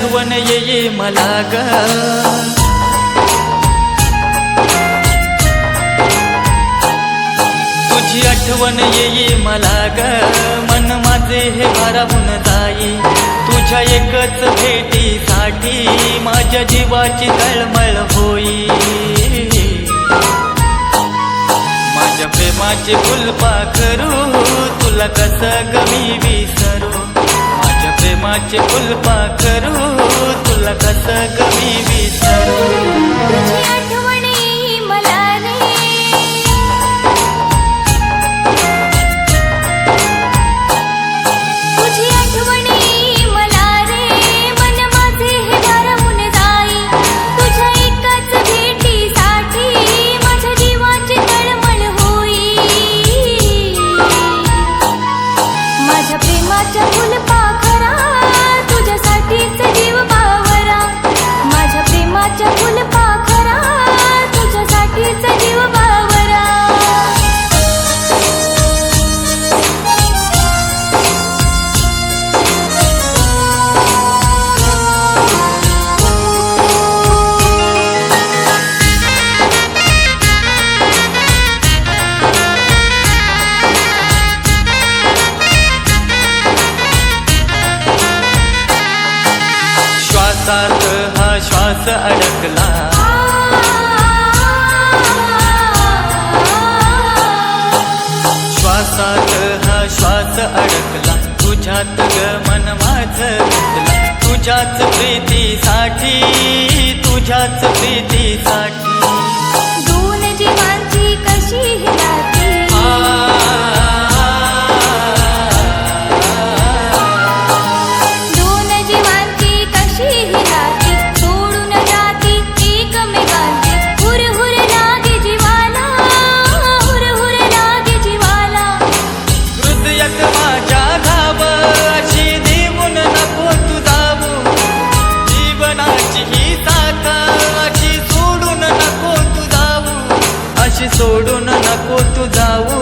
आठवण येई मला ग, तुझी आठवण येई मला ग, मन माझे हे भारावून जाई तुझ्या एकच भेटीसाठी माझ्या जीवाची तळमळ होई. माझ्या प्रेमाचे फुलपाखरू तुला कसं ग मी विसरू, माझ्या प्रेमाचे फुलपाखरू तुला कसं ग मी विसरू. तुझी आठवण येई मला रे, तुझी आठवण येई मला रे, मन माझे हे भारावून जाई तुझ्या एकाच भेटीसाठी माझ्या जीवाची तळमळ होई. माझ्या प्रेमाच्या फुलपाखरा तुझ्यासाठीच जीव बावरा, माझ्या प्रेमाच्या फुलपाखरा तुझ्यासाठीच जीव बावरा. श्वासात हा श्वास अडकला, श्वासात हा श्वास अडकला, तुझ्यात ग मन माझं गुंतलं, तुझ्याच प्रीतीसाठी, तुझ्याच प्रीतीसाठी. दोन जीवांची कशी ही नाती, दोन जीवांची कशी ही नाती, सोडून जाती एकमेकांची, हुरहुर लागे जीवाला, हुरहुर लागे जीवाला. हृदयात माझ्या घाव अशी देऊन नको तू जाऊ, जीवनाची ही साथ अशी सोडून नको तू जाऊ, अशी सोडून नको तू जाऊ,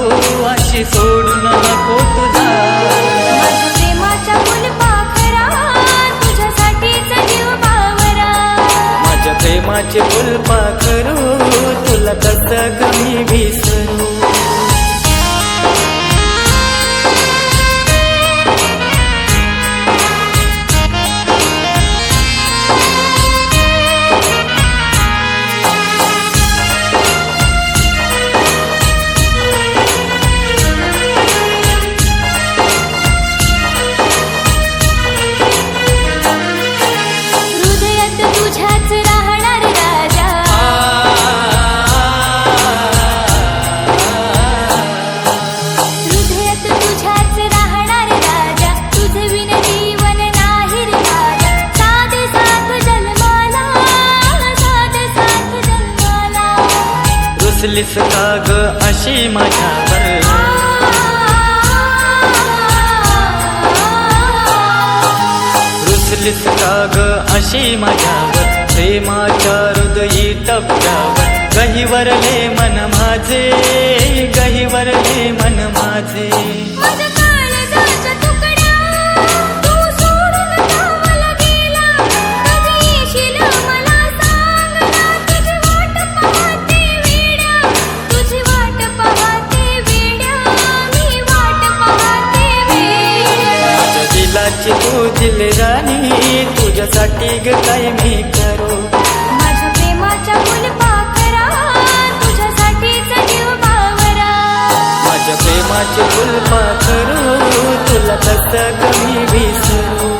अशी सोडून नको तू जाऊ. माझ्या प्रेमाच्या फुलपाखरा तुझ्यासाठीच जीव बावरा, माझ्या प्रेमाचे फुलपाखरू तुला कसं ग मी विसरू. हृदयात तुझ्याच राहणार राजा, हृदयात तुझ्याच राहणार राजा, तुझे विन जीवन नाही रे माझा, साथ साथ जन्माला, साथ साथ जन्माला. रुसलीस का ग अशी माझ्यावर, रुसलीस का ग अशी माझ्यावर, प्रेमाच्या हृदयी टप्प्यावर गहिवरले मन माझे, गहिवरले मन माझे. माझ्या काळजाच्या तुकड्या तू सोडून गावाला गेला, कधी येशील मला सांग ना, तुझी वाट पाहते वेड्या, तुझी वाट पाहते वेड्या, मी वाट पाहते वेड्या. माझ्या दिलाची तू दिलराणी, तुझ्यासाठी ग काय मी करू, माझ्या प्रेमाच्या फुलपाखरा तुझ्यासाठीच जीव बावरा, माझ्या प्रेमाचे फुलपाखरू तुला कसं ग मी विसरू.